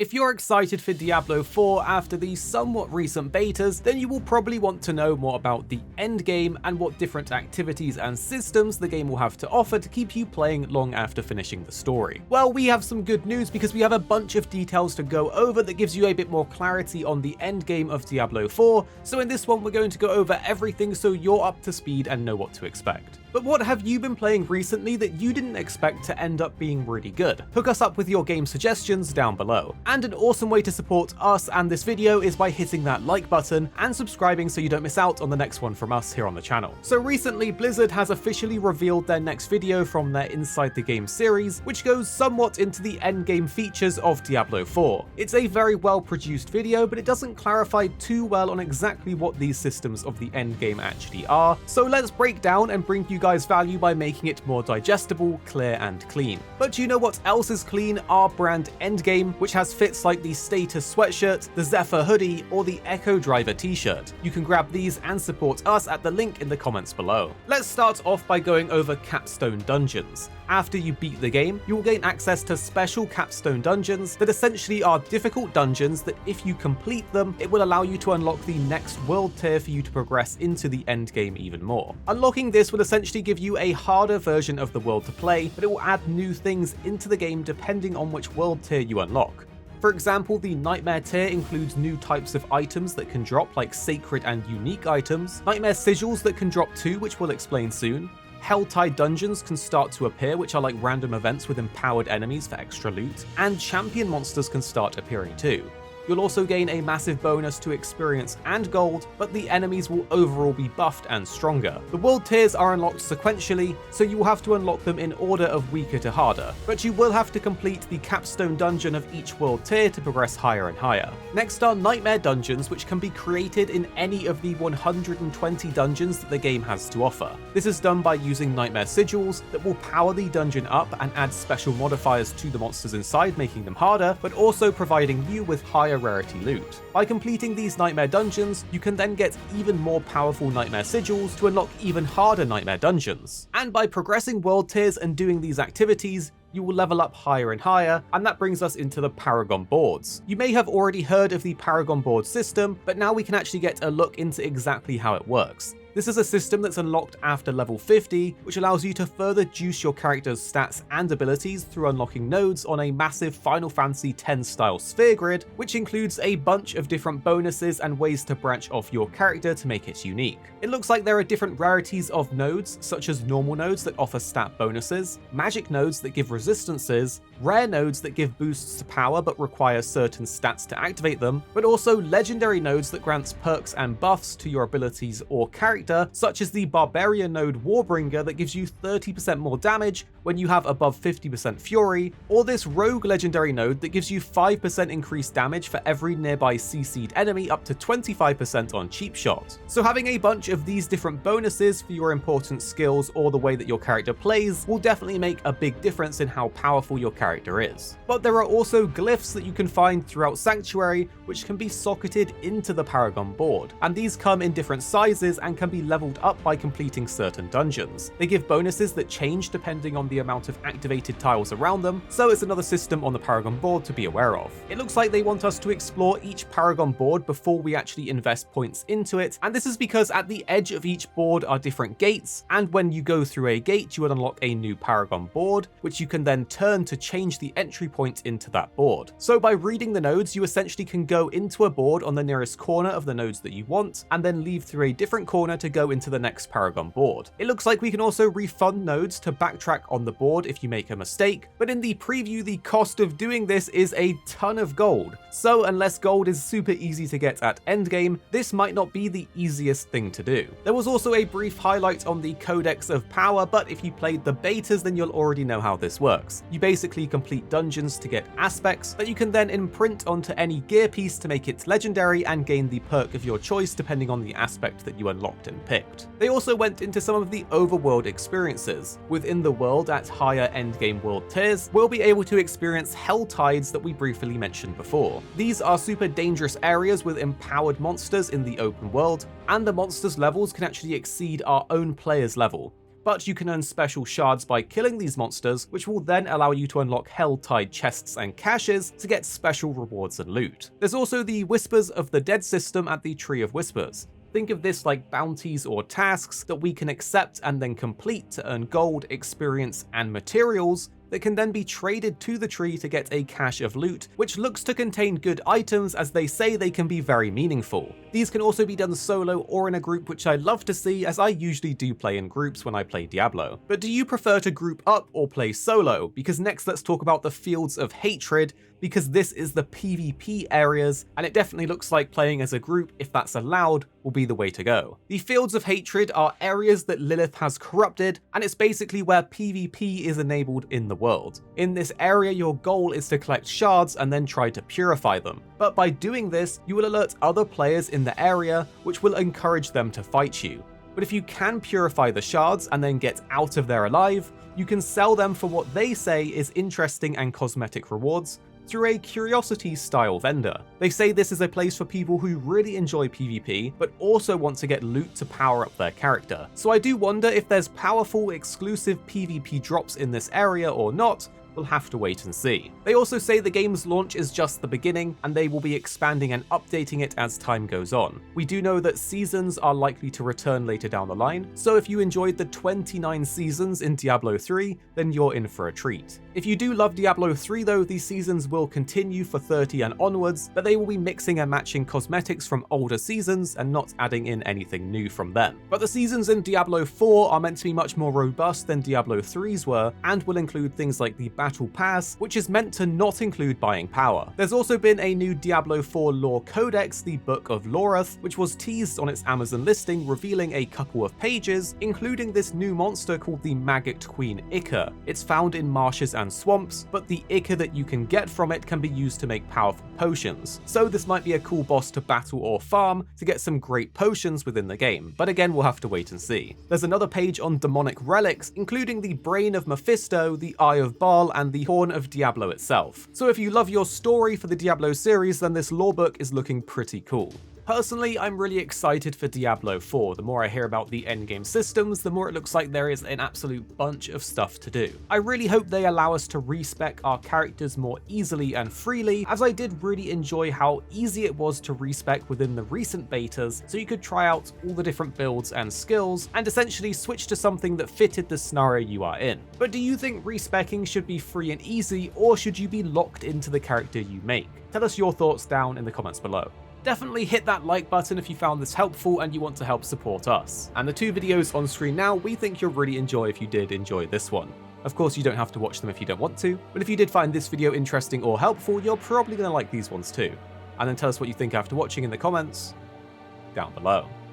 If you're excited for Diablo 4 after these somewhat recent betas, then you will probably want to know more about the endgame and what different activities and systems the game will have to offer to keep you playing long after finishing the story. Well, we have some good news because we have a bunch of details to go over that gives you a bit more clarity on the endgame of Diablo 4, so in this one we're going to go over everything so you're up to speed and know what to expect. But what have you been playing recently that you didn't expect to end up being really good? Hook us up with your game suggestions down below. And an awesome way to support us and this video is by hitting that like button and subscribing so you don't miss out on the next one from us here on the channel. So recently, Blizzard has officially revealed their next video from their Inside the Game series, which goes somewhat into the endgame features of Diablo 4. It's a very well produced video, but it doesn't clarify too well on exactly what these systems of the endgame actually are. So let's break down and bring you guys value by making it more digestible, clear and clean. But you know what else is clean? Our brand Endgame, which has fits like the Status sweatshirt, the Zephyr hoodie or the Echo Driver t-shirt. You can grab these and support us at the link in the comments below. Let's start off by going over capstone dungeons. After you beat the game, you will gain access to special capstone dungeons that essentially are difficult dungeons that if you complete them, it will allow you to unlock the next world tier for you to progress into the end game even more. Unlocking this will essentially give you a harder version of the world to play, but it will add new things into the game depending on which world tier you unlock. For example, the Nightmare tier includes new types of items that can drop, like sacred and unique items, Nightmare sigils that can drop too, which we'll explain soon. Helltide dungeons can start to appear, which are like random events with empowered enemies for extra loot, and champion monsters can start appearing too. You'll also gain a massive bonus to experience and gold, but the enemies will overall be buffed and stronger. The world tiers are unlocked sequentially, so you will have to unlock them in order of weaker to harder, but you will have to complete the capstone dungeon of each world tier to progress higher and higher. Next are Nightmare dungeons, which can be created in any of the 120 dungeons that the game has to offer. This is done by using Nightmare sigils that will power the dungeon up and add special modifiers to the monsters inside, making them harder, but also providing you with higher rarity loot. By completing these Nightmare dungeons, you can then get even more powerful Nightmare sigils to unlock even harder Nightmare dungeons. And by progressing world tiers and doing these activities, you will level up higher and higher, and that brings us into the Paragon boards. You may have already heard of the Paragon board system, but now we can actually get a look into exactly how it works. This is a system that's unlocked after level 50, which allows you to further juice your character's stats and abilities through unlocking nodes on a massive Final Fantasy X style sphere grid, which includes a bunch of different bonuses and ways to branch off your character to make it unique. It looks like there are different rarities of nodes, such as normal nodes that offer stat bonuses, magic nodes that give resistances, rare nodes that give boosts to power but require certain stats to activate them, but also legendary nodes that grants perks and buffs to your abilities or character, such as the Barbarian node Warbringer that gives you 30% more damage when you have above 50% Fury, or this Rogue legendary node that gives you 5% increased damage for every nearby CC'd enemy up to 25% on cheap shot. So having a bunch of these different bonuses for your important skills or the way that your character plays will definitely make a big difference in how powerful your character is. But there are also glyphs that you can find throughout Sanctuary which can be socketed into the Paragon board, and these come in different sizes and can be leveled up by completing certain dungeons. They give bonuses that change depending on the amount of activated tiles around them, so it's another system on the Paragon board to be aware of. It looks like they want us to explore each Paragon board before we actually invest points into it, and this is because at the edge of each board are different gates, and when you go through a gate you will unlock a new Paragon board, which you can then turn to change the entry point into that board. So by reading the nodes, you essentially can go into a board on the nearest corner of the nodes that you want, and then leave through a different corner to go into the next Paragon board. It looks like we can also refund nodes to backtrack on the board if you make a mistake, but in the preview the cost of doing this is a ton of gold. So unless gold is super easy to get at endgame, this might not be the easiest thing to do. There was also a brief highlight on the Codex of Power, but if you played the betas then you'll already know how this works. You basically complete dungeons to get aspects that you can then imprint onto any gear piece to make it legendary and gain the perk of your choice depending on the aspect that you unlocked and picked. They also went into some of the overworld experiences. Within the world at higher endgame world tiers, we'll be able to experience helltides that we briefly mentioned before. These are super dangerous areas with empowered monsters in the open world, and the monsters' levels can actually exceed our own player's level. but you can earn special shards by killing these monsters, which will then allow you to unlock helltide chests and caches to get special rewards and loot. There's also the Whispers of the Dead system at the Tree of Whispers. Think of this like bounties or tasks that we can accept and then complete to earn gold, experience, and materials that can then be traded to the tree to get a cache of loot, which looks to contain good items as they say they can be very meaningful. These can also be done solo or in a group, which I love to see as I usually do play in groups when I play Diablo. But do you prefer to group up or play solo? Because next let's talk about the Fields of Hatred, because this is the PvP areas, and it definitely looks like playing as a group, if that's allowed, will be the way to go. The Fields of Hatred are areas that Lilith has corrupted, and it's basically where PvP is enabled in the world. In this area, your goal is to collect shards and then try to purify them. But by doing this, you will alert other players in the area, which will encourage them to fight you. But if you can purify the shards and then get out of there alive, you can sell them for what they say is interesting and cosmetic rewards, through a curiosity-style vendor. They say this is a place for people who really enjoy PvP, but also want to get loot to power up their character. So I do wonder if there's powerful, exclusive PvP drops in this area or not. We'll have to wait and see. They also say the game's launch is just the beginning, and they will be expanding and updating it as time goes on. We do know that seasons are likely to return later down the line, so if you enjoyed the 29 seasons in Diablo 3, then you're in for a treat. If you do love Diablo 3 though, these seasons will continue for 30 and onwards, but they will be mixing and matching cosmetics from older seasons and not adding in anything new from them. But the seasons in Diablo 4 are meant to be much more robust than Diablo 3's were, and will include things like the Battle Pass, which is meant to not include buying power. There's also been a new Diablo 4 lore codex, the Book of Loreth, which was teased on its Amazon listing, revealing a couple of pages, including this new monster called the Maggot Queen Ichor. It's found in marshes and swamps, but the ichor that you can get from it can be used to make powerful potions. So this might be a cool boss to battle or farm to get some great potions within the game, but again we'll have to wait and see. There's another page on demonic relics, including the Brain of Mephisto, the Eye of Baal, and the Horn of Diablo itself. So if you love your story for the Diablo series, then this lore book is looking pretty cool. Personally, I'm really excited for Diablo 4. The more I hear about the endgame systems, the more it looks like there is an absolute bunch of stuff to do. I really hope they allow us to respec our characters more easily and freely, as I did really enjoy how easy it was to respec within the recent betas, so you could try out all the different builds and skills, and essentially switch to something that fitted the scenario you are in. But do you think respecking should be free and easy, or should you be locked into the character you make? Tell us your thoughts down in the comments below. Definitely hit that like button if you found this helpful and you want to help support us. And the two videos on screen now, we think you'll really enjoy if you did enjoy this one. Of course, you don't have to watch them if you don't want to, but if you did find this video interesting or helpful, you're probably going to like these ones too. And then tell us what you think after watching in the comments down below.